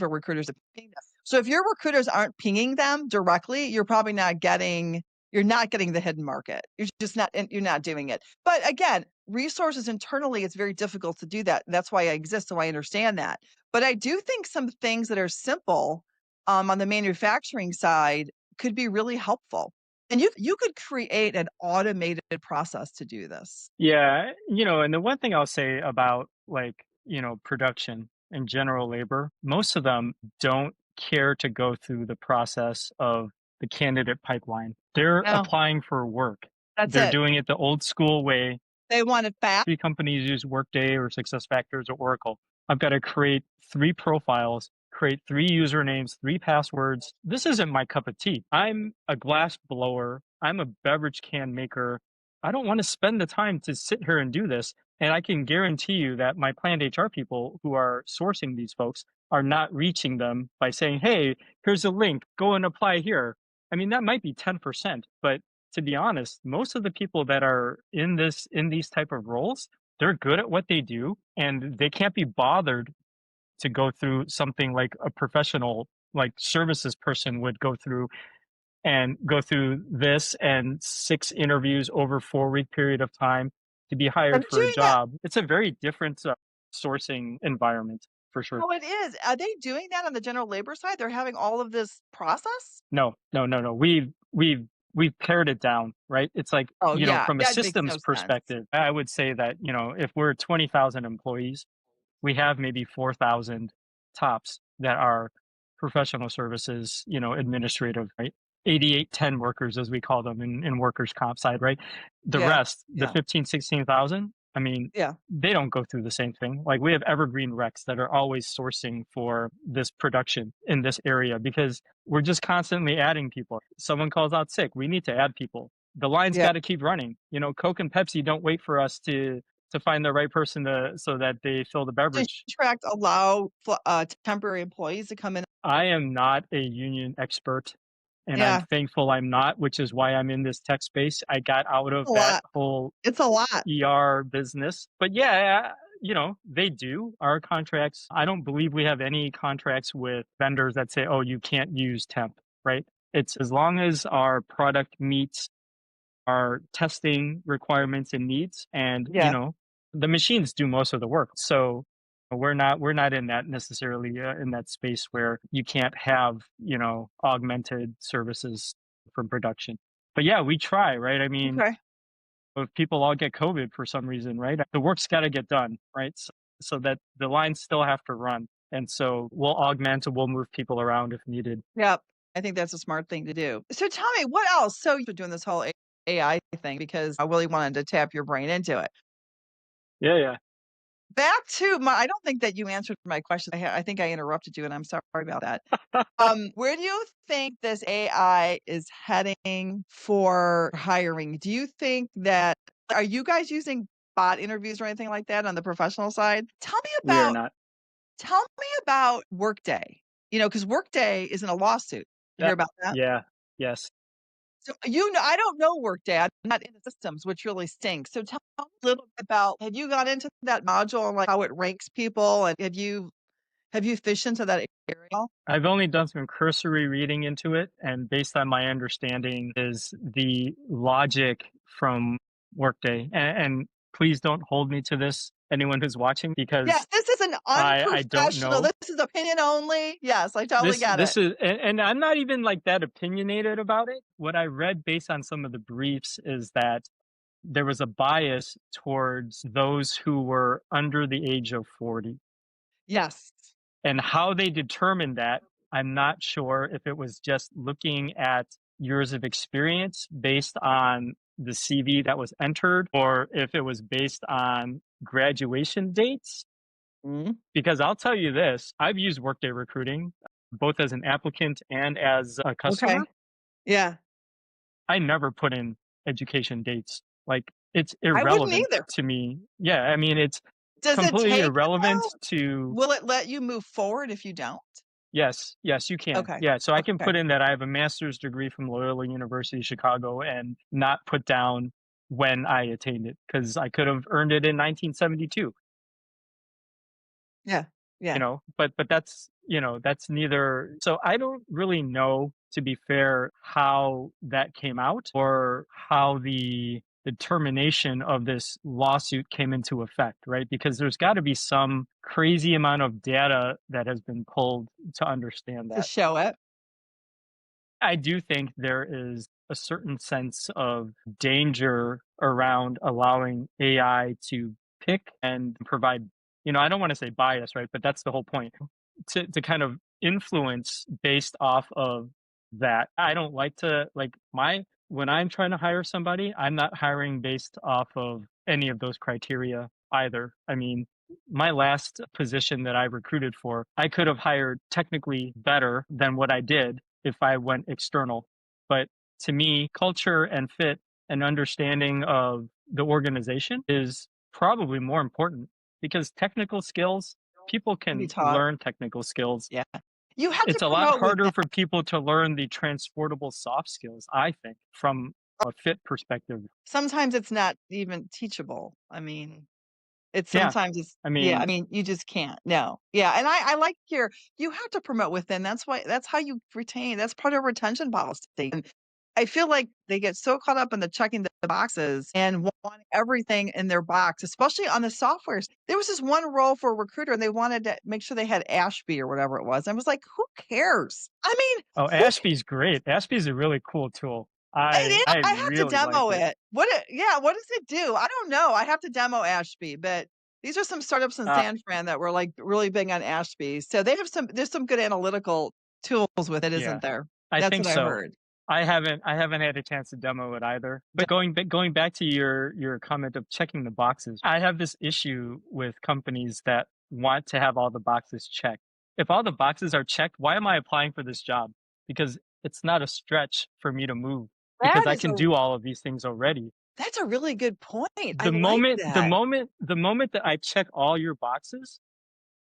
recruiters to ping them. So if your recruiters aren't pinging them directly, you're not getting the hidden market. You're not doing it. But again, resources internally, it's very difficult to do that. That's why I exist. So I understand that. But I do think some things that are simple on the manufacturing side could be really helpful. And you could create an automated process to do this. Yeah, and the one thing I'll say about, like, production and general labor, most of them don't care to go through the process of the candidate pipeline. They're No, applying for work. that's They're it. doing it the old school way. They want it fast. Three companies use Workday or SuccessFactors or Oracle. I've got to create three profiles, create three usernames, three passwords. This isn't my cup of tea. I'm a glass blower. I'm a beverage can maker. I don't want to spend the time to sit here and do this. And I can guarantee you that my planned HR people who are sourcing these folks are not reaching them by saying, hey, here's a link, go and apply here. I mean, that might be 10%, but to be honest, most of the people that are in these type of roles, they're good at what they do and they can't be bothered to go through something like a professional like services person would go through, and go through this and six interviews over 4 week period of time to be They're hired for a doing that. job. It's a very different sourcing environment for sure. Oh, it is. Are they doing that on the general labor side? They're having all of this process? No, no, no, no. We've pared it down, right? It's like, Oh, yeah. from a That makes no systems sense. perspective, I would say that, if we're 20,000 employees, we have maybe 4,000 tops that are professional services, administrative, right? 8810 workers, as we call them in workers' comp side, right? The Yeah. rest, the Yeah. 15, 16,000, I mean, Yeah. they don't go through the same thing. Like we have evergreen recs that are always sourcing for this production in this area because we're just constantly adding people. Someone calls out sick, we need to add people. The line's Yeah. got to keep running. Coke and Pepsi don't wait for us to find the right person so that they fill the Does beverage. your contract allow temporary employees to come in? I am not a union expert, and I'm Yeah. thankful I'm not, which is why I'm in this tech space. I got out of A that lot. whole It's a lot. ER business. But yeah, they do our contracts. I don't believe we have any contracts with vendors that say, oh, you can't use temp, right? It's as long as our product meets our testing requirements and needs, and Yeah. the machines do most of the work. So we're not in that necessarily in that space where you can't have augmented services from production. But yeah, we try, right? I mean, Okay. if people all get COVID for some reason, right? The work's got to get done, right? So that the lines still have to run. And so we'll augment and we'll move people around if needed. Yep. I think that's a smart thing to do. So tell me, what else? So you're doing this whole AI thing because I really wanted to tap your brain into it. Yeah, yeah. Back to my, I don't think that you answered my question. I think I interrupted you, and I'm sorry about that. Where do you think this AI is heading for hiring? Do you think that, are you guys using bot interviews or anything like that on the professional side? We are not. Tell me about Workday. Because Workday is in a lawsuit. You Yeah. hear about that? Yeah. Yes. So, I don't know Workday. I'm not in the systems, which really stinks. So tell me a little bit about, have you got into that module and like how it ranks people, and have you fished into that area? I've only done some cursory reading into it, and based on my understanding, is the logic from Workday. And please don't hold me to this, anyone who's watching, because Yes, this is an I don't unprofessional, know. this is opinion only. Yes, I totally This get it. this is, and I'm not even like that opinionated about it. What I read based on some of the briefs is that there was a bias towards those who were under the age of 40. Yes. And how they determined that, I'm not sure if it was just looking at years of experience based on the CV that was entered, or if it was based on graduation dates. Mhm. Because I'll tell you this, I've used Workday Recruiting both as an applicant and as a customer. Okay. Yeah. I never put in education dates. Like, it's I wouldn't irrelevant either. to me. Yeah, I mean, it's Does it completely take it irrelevant though? to. Will it let you move forward if you don't? Yes, yes, you can. Okay. Yeah, so I can Okay. put in that I have a master's degree from Loyola University Chicago and not put down when I attained it, because I could have earned it in 1972. Yeah. Yeah. But that's neither. So I don't really know, to be fair, how that came out, or how the determination of this lawsuit came into effect, right? Because there's got to be some crazy amount of data that has been pulled to understand To that. show it. I do think there is a certain sense of danger around allowing AI to pick and provide, I don't want to say bias, right? But that's the whole point, to kind of influence based off of that. I don't like to, like, when I'm trying to hire somebody, I'm not hiring based off of any of those criteria either. I mean, my last position that I recruited for, I could have hired technically better than what I did if I went external. But to me, culture and fit and understanding of the organization is probably more important, because technical skills, people Can be can taught. learn technical skills. Yeah. You have to It's a lot promote harder within. for people to learn the transportable soft skills, I think, from a fit perspective. Sometimes it's not even teachable. It's Yeah. sometimes it's, I yeah, mean, you just can't. No. Yeah, and I like you have to promote within. That's how you retain. That's part of retention policy. And I feel like they get so caught up in the checking the boxes and wanting everything in their box, especially on the softwares. There was this one role for a recruiter, and they wanted to make sure they had Ashby or whatever it was. I was like, who cares? oh, Who Ashby's great. Ashby's a really cool tool. It is. I I have to really like demo it. it. What does it do? I don't know. I have to demo Ashby, but these are some startups in Uh, San Fran that were like really big on Ashby. So there's some good analytical tools with it, yeah, isn't there? I That's think what I so. heard. I haven't had a chance to demo it either. But going back to your comment of checking the boxes, I have this issue with companies that want to have all the boxes checked. If all the boxes are checked, why am I applying for this job? Because it's not a stretch for me to move, because That I is can do all of these things already. that's a really good point. I The like moment the that. moment the moment that I check all your boxes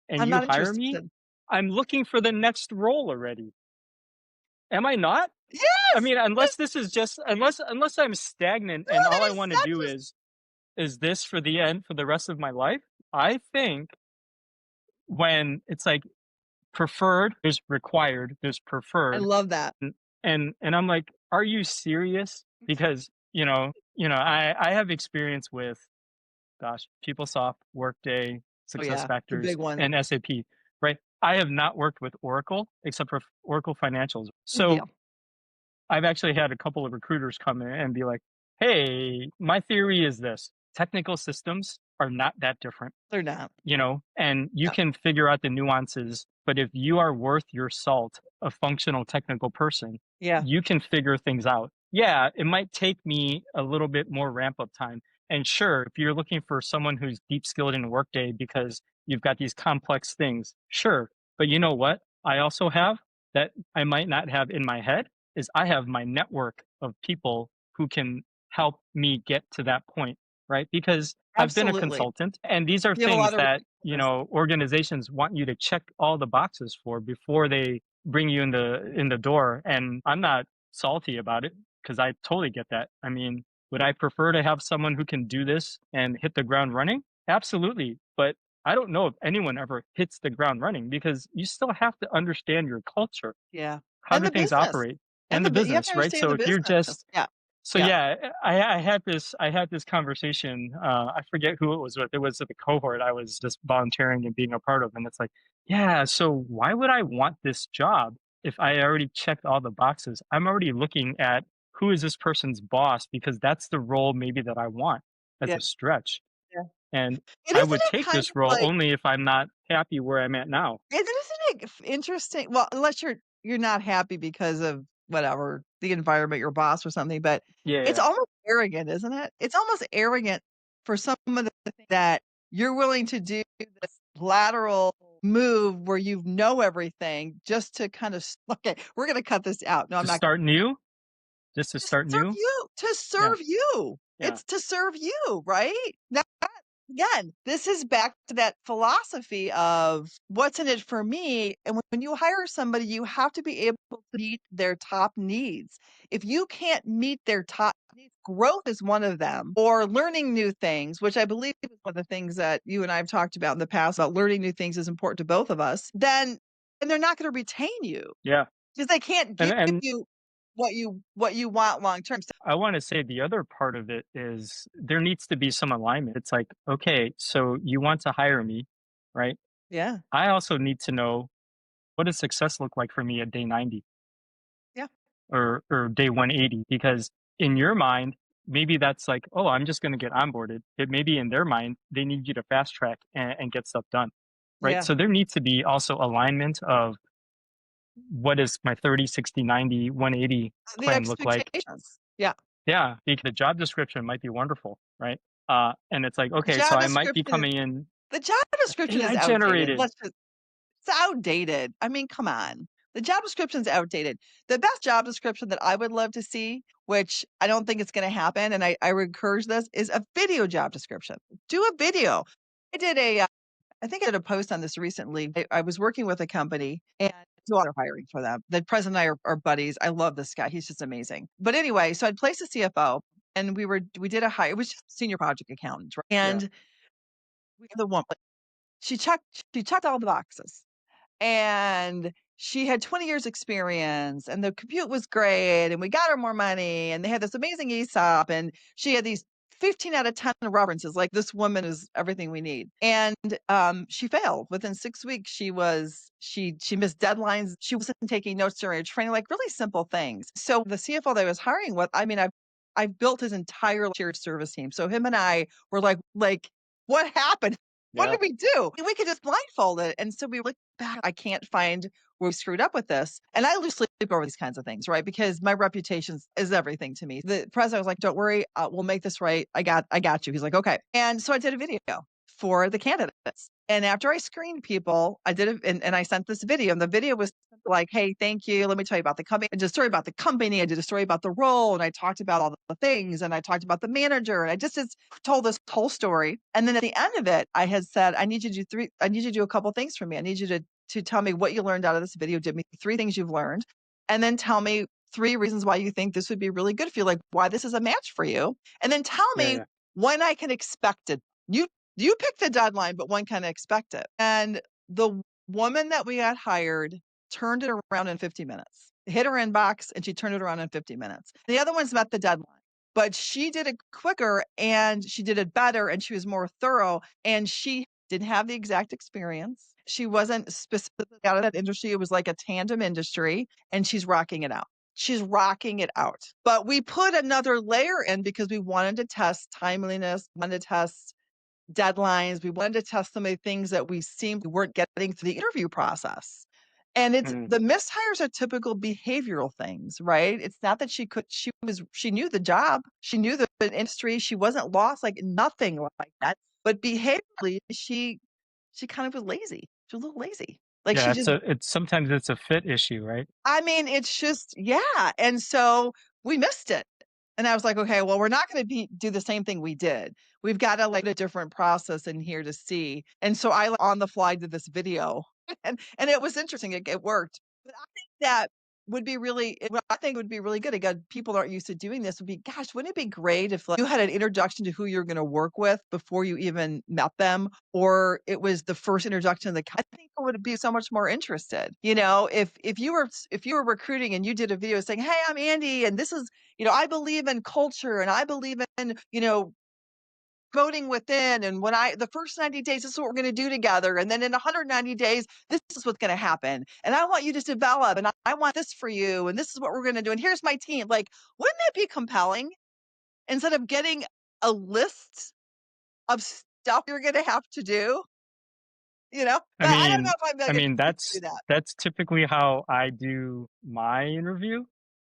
and I'm you not hire me, interested. I'm looking for the next role already. Am I not? I Yes. mean, This, unless this is just unless I'm stagnant no, and all that I is want to do such a is this for the end for the rest of my life. I think when it's like preferred, there's required, there's I preferred, love that. and I'm like, are you serious? Because I have experience with, gosh, PeopleSoft, Workday, Oh yeah, the SuccessFactors, big one. and SAP, right? I have not worked with Oracle except for Oracle Financials. Yeah, So I've actually had a couple of recruiters come in and be like, "Hey, my theory is this: technical systems are not that different, they're not. and you Yeah, can figure out the nuances, but if you are worth your salt, a functional technical person, yeah, you can figure things out. Yeah, it might take me a little bit more ramp up time. And sure, if you're looking for someone who's deep skilled in Workday because you've got these complex things, sure. But you know what? I also have that I might not have in my head is I have my network of people who can help me get to that point, right? Because I've been a absolutely. consultant, and these are You have a lot things of that, resources. organizations want you to check all the boxes for before they bring you in the door. And I'm not salty about it because I totally get that. I mean, would I prefer to have someone who can do this and hit the ground running? Absolutely. But I don't know if anyone ever hits the ground running because you still have to understand your culture. Yeah, How and do the things business, operate and and the you have to business, right? understand So the if you're business. just Yeah, so yeah, yeah, I had this conversation. I forget who it was with. It was with a cohort I was just volunteering and being a part of, and it's like, yeah. So why would I want this job if I already checked all the boxes? I'm already looking at who is this person's boss because that's the role maybe that I want as yeah, a stretch, yeah. and And I isn't would it take kind this of role like only if I'm not happy where I'm at now. isn't it interesting? Well, unless you're not happy because of whatever, the environment, your boss or something, but Yeah, it's yeah. almost arrogant, isn't it? It's almost arrogant for some of the things that you're willing to do this lateral move where you know everything just to kind of okay, we're gonna cut this out. No, I'm To not start new, just to to start serve new. you, to Yeah, serve you. yeah. It's to serve you, right? Now, again, this is back to that philosophy of what's in it for me. And when you hire somebody, you have to be able to meet their top needs. If you can't meet their top needs, growth is one of them, or learning new things, which I believe is one of the things that you and I have talked about in the past about learning new things is important to both of us, then and they're not going to retain you Yeah. because they can't And give and you what you want long term. So I want to say the other part of it is there needs to be some alignment. It's like, okay, so you want to hire me, right? yeah, I also need to know what does success look like for me at day 90 yeah, or day 180 because in your mind, maybe that's like, oh, I'm just going to get onboarded. It maybe in their mind, they need you to fast track and get stuff done. Right? yeah. So there needs to be also alignment of what does my 30, 60, 90, 180 The plan look like. expectations. Yeah. Yeah, because the job description might be wonderful, right? And it's like, The okay, so job I might be description is coming in the job description is AI outdated. generated. It's outdated. I mean, come on. The job description's outdated. The best job description that I would love to see, which I don't think it's going to happen, and I would encourage this, is a video job description. Do a video. I did I think I did a post on this recently. I was working with a company and do all their hiring for them. The president and I are buddies. I love this guy. He's just amazing. But anyway, so I'd placed a CFO and we did a hire. It was just senior project accountant, right? Yeah, And we had the one, she checked all the boxes and she had 20 years experience and the compute was great and we got her more money and they had this amazing ESOP and she had these 15 out of 10 references like this woman is everything we need and she failed within 6 weeks. She missed deadlines, she wasn't taking notes during her training, like really simple things. So the CFO that I was hiring with, I mean, I've built his entire shared service team, so him and I were like what happened, what yeah, did we do? We could just blindfold it. And so we look back, I can't find where we screwed up with this. And I lose sleep over these kinds of things, right? Because my reputation is everything to me. The president was like, "Don't worry, we'll make this right. I got you." He's like, "Okay." And so I did a video for the candidates. And after I screened people, I did it and I sent this video. And the video was like, "Hey, thank you. Let me tell you about the company." I did a story about the company. I did a story about the role. And I talked about all the things. And I talked about the manager. And I just told this whole story. And then at the end of it, I had said, I need you to do a couple things for me. I need you to tell me what you learned out of this video. Give me 3 things you've learned. And then tell me 3 reasons why you think this would be really good for you, like why this is a match for you. And then tell yeah, me yeah, when I can expect it. You pick the deadline, but when can I expect it? And the woman that we had hired turned it around in 50 minutes. Hit her inbox and she turned it around in 50 minutes. The other ones met the deadline. but she did it quicker and she did it better and she was more thorough and she didn't have the exact experience. She wasn't specifically out of that industry. It was like a tandem industry and she's rocking it out. She's rocking it out. But we put another layer in because we wanted to test timeliness, wanted to test deadlines. We wanted to test some of the things that we seemed we weren't getting through the interview process. And it's Mm. the mishires are typical behavioral things, right? It's not that she knew the job, she knew the industry, she wasn't lost, like nothing like that. But behaviorally, she kind of was lazy. She was a little lazy. Like she Yeah, just it's sometimes it's a fit issue, right? I mean, it's just yeah, and so we missed it. And I was like, "Okay, well, we're not gonna do the same thing we did. We've gotta, like, a different process in here to see." And so I, like, on the fly did this video, and it was interesting, it worked. But I think that would be really what I think would be really good, again, people aren't used to doing this, would be, gosh, wouldn't it be great if, like, you had an introduction to who you're gonna work with before you even met them, or it was the first introduction to the I think people would be so much more interested. You know, if you were recruiting and you did a video saying, "Hey, I'm Andy, and this is I believe in culture and I believe in, voting within. And when the first 90 days, this is what we're going to do together. And then in 190 days, this is what's going to happen. And I want you to develop and I want this for you. And this is what we're going to do. And here's my team." Like, wouldn't that be compelling instead of getting a list of stuff you're going to have to do? I I don't know mean if I'm I like a mean, do that. that's typically how I do my interview,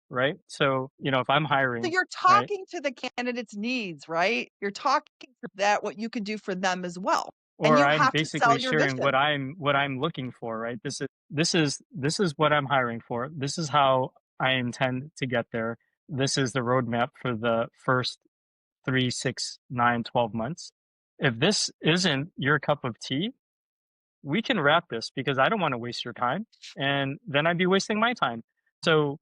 right? So, if I'm So hiring, you're right? talking to the candidate's needs, right? You're talking to that what you could do for them as well. And Or you I'm have to sell basically your sharing what vision. I'm looking for, right? This is what I'm hiring for. This is how I intend to get there. This is the roadmap for the first 3, 6, 9, 12 months. If this isn't your cup of tea, we can wrap this because I don't want to waste your time, and then I'd be wasting my time. So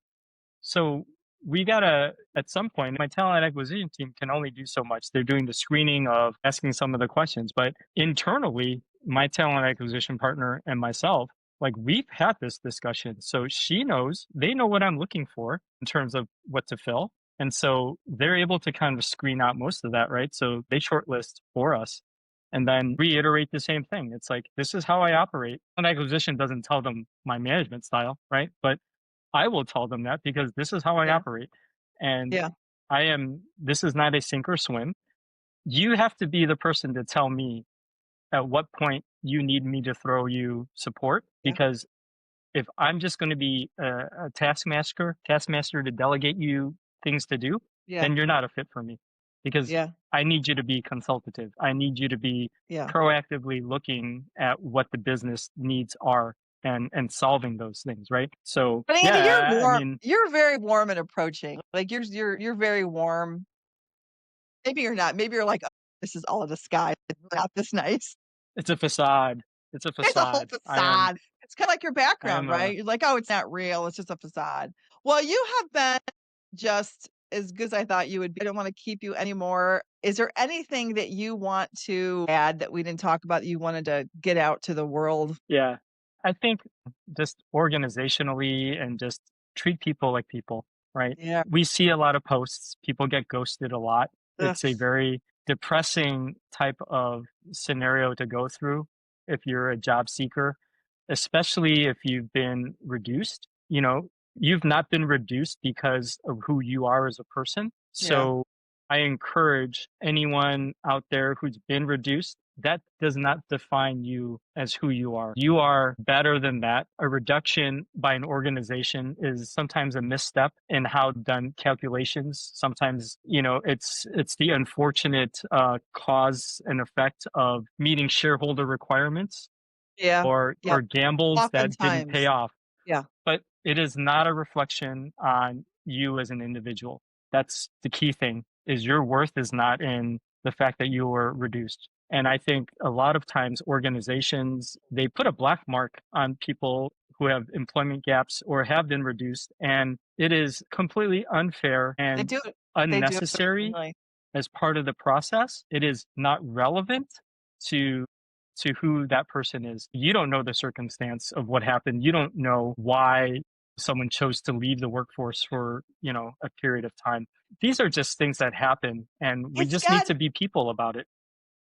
so we gotta at some point, my talent acquisition team can only do so much. They're doing the screening of asking some of the questions, but internally, my talent acquisition partner and myself, like we've had this discussion. So she knows, they know what I'm looking for in terms of what to fill. And so they're able to kind of screen out most of that, right? So they shortlist for us and then reiterate the same thing. It's like, this is how I operate. And acquisition doesn't tell them my management style, right? But I will tell them that because this is how I Yeah. operate. And Yeah. this is not a sink or swim. You have to be the person to tell me at what point you need me to throw you support. Yeah. Because if I'm just going to be a taskmaster to delegate you things to do, Yeah. then you're not a fit for me because Yeah. I need you to be consultative. I need you to be Yeah. proactively looking at what the business needs are and solving those things, right? So But Andy, you're yeah, I warm. mean, You're very warm and approaching. Like you're very warm. Maybe you're not. Maybe you're like, "Oh, this is all a disguise. It's not this nice." it's a facade. It's a It's a whole facade. facade. It's kinda like your I background, am a right? You're like, "Oh, it's not real. It's just a facade." Well, you have been just as good as I thought you would be. I don't wanna keep you anymore. Is there anything that you want to add that we didn't talk about that you wanted to get out to the world? Yeah. I think just organizationally and just treat people like people, right? Yeah. We see a lot of posts, people get ghosted a lot. Ugh. It's a very depressing type of scenario to go through if you're a job seeker, especially if you've been reduced. You've not been reduced because of who you are as a person. Yeah. So I encourage anyone out there who's been reduced, that does not define you as who you are. You are better than that. A reduction by an organization is sometimes a misstep in how done calculations. Sometimes, it's the unfortunate cause and effect of meeting shareholder requirements Yeah. or Yep. gambles that didn't pay Oftentimes. off. Yeah. But it is not a reflection on you as an individual. That's the key thing is your worth is not in the fact that you were reduced. And I think a lot of times organizations, they put a black mark on people who have employment gaps or have been reduced. And it is completely unfair They and do it. They do it unnecessary routinely. as part of the process. It is not relevant to who that person is. You don't know the circumstance of what happened. You don't know why someone chose to leave the workforce for, a period of time. These are just things that happen, and we It's just need gotten to be people about it.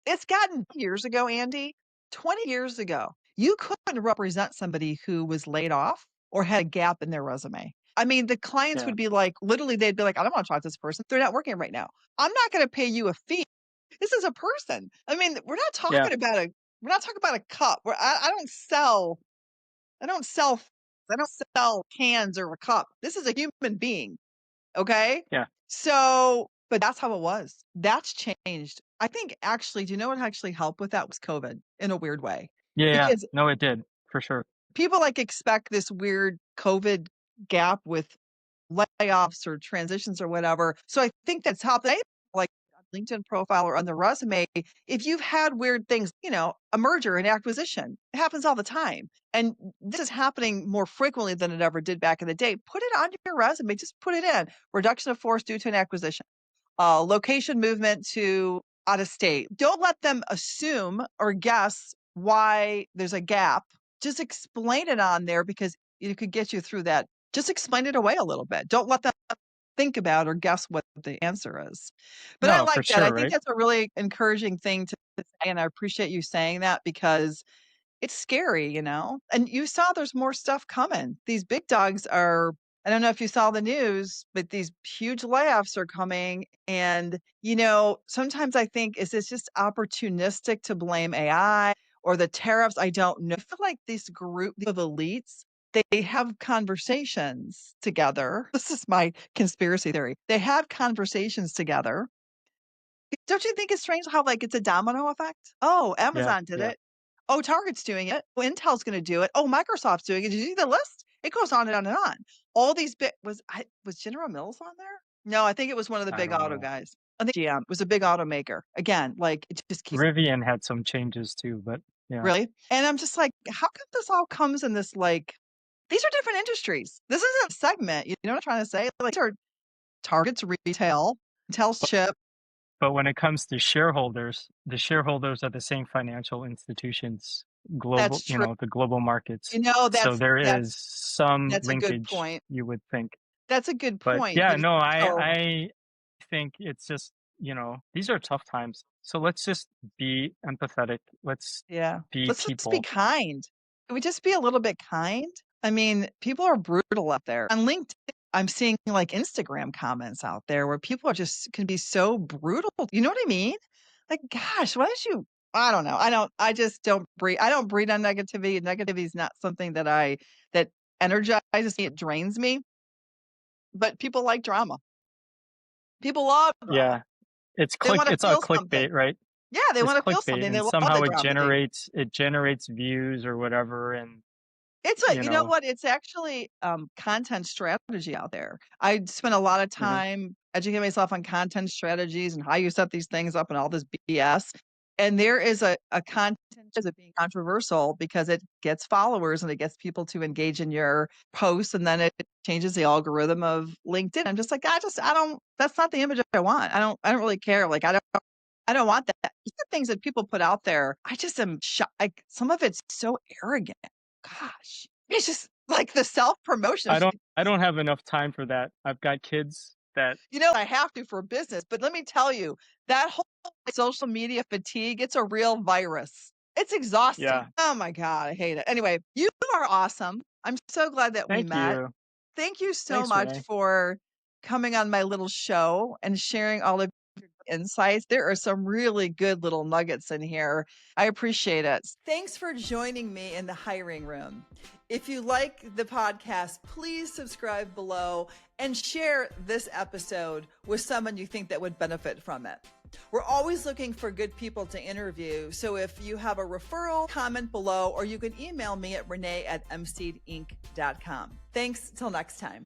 it's gotten years ago, Andy, 20 years ago, you couldn't represent somebody who was laid off or had a gap in their resume. I mean, the clients Yeah. would be like, literally, they'd be like, I don't want to talk to this person. They're not working right now. I'm not going to pay you a fee. This is a person. I mean, Yeah. we're not talking about a cup. I don't sell, I don't sell cans or a cup. This is a human being. Okay. Yeah. So, but that's how it was. That's changed. I think actually, do you know what actually helped with that was COVID in a weird way? Yeah. Yeah. Because No, it did for sure. people like expect this weird COVID gap with layoffs or transitions or whatever. So I think that's how they like on LinkedIn profile or on the resume. If you've had weird things, a merger and acquisition, it happens all the time. And this is happening more frequently than it ever did back in the day. Put it on your resume. Just put it in. Reduction of force due to an acquisition. Location movement to out of state. Don't let them assume or guess why there's a gap. Just explain it on there because it could get you through that. Just explain it away a little bit. Don't let them think about or guess what the answer is. But I No, for like that. I sure, think right? that's a really encouraging thing to say. And I appreciate you saying that because it's scary, And you saw there's more stuff coming. These big dogs are I don't know if you saw the news, but these huge layoffs are coming. And, sometimes I think, is this just opportunistic to blame AI or the tariffs? I don't know. I feel like this group of elites, they have conversations together. This is my conspiracy theory. They have conversations together. Don't you think it's strange how like it's a domino effect? Oh, Yeah. Amazon did Yeah. it. Oh, Target's doing it. Oh, Intel's going to do it. Oh, Microsoft's doing it. Did you see the list? It goes on and on and on. All these big was General Mills on there? No, I think it was one of the I big don't auto know. guys. I think GM was a big automaker. Again, like it just keeps Rivian had some changes too, but yeah. really. And I'm just like, how come this all comes in this like these are different industries. This isn't a segment. You know what I'm trying to say? Like these are Target's retail, Intel's chip. But when it comes to shareholders, the shareholders are the same financial institutions, That's true. the global markets. So That's there that's is some that's a good linkage, point. you would think. That's a good But point. yeah, There's no, so I think it's just, these are tough times. So let's just be empathetic. Let's yeah. be Let's just be people. kind. Can we just be a little bit kind? I mean, people are brutal out there. On LinkedIn, I'm seeing like Instagram comments out there where people are just can be so brutal. You know what I mean? Like, gosh, why don't you? I don't know. I just don't breed. I don't breed on negativity. Negativity is not something that energizes me. It drains me. But people like drama. People love drama. Yeah. It's They want to it's all feel something. clickbait, right? Yeah, they It's want to feel clickbait something. They and love the somehow drama. it generates views or whatever and You know what? It's actually content strategy out there. I spent a lot of really time educating myself on content strategies and how you set these things up and all this BS. And there is a content is it being controversial because it gets followers and it gets people to engage in your posts and then it changes the algorithm of LinkedIn. I'm just like, I don't that's not the image I want. I don't really care. Like I don't want that. Just the things that people put out there, I just am shocked. Like some of it's so arrogant. Gosh, it's just like the self promotion. I don't have enough time for that. I've got kids that I have to for business, but let me tell you, that whole social media fatigue, it's a real virus. It's yeah. exhausting. Oh my God, I hate it. Anyway, you are awesome. I'm so glad that we Thank met. you. Thank you so Thanks, much Renee. for coming on my little show and sharing all of insights. There are some really good little nuggets in here. I appreciate it. Thanks for joining me in the hiring room. If you like the podcast, please subscribe below and share this episode with someone you think that would benefit from it. We're always looking for good people to interview. So if you have a referral, comment below, or you can email me at renee@mseedinc.com. Thanks till next time.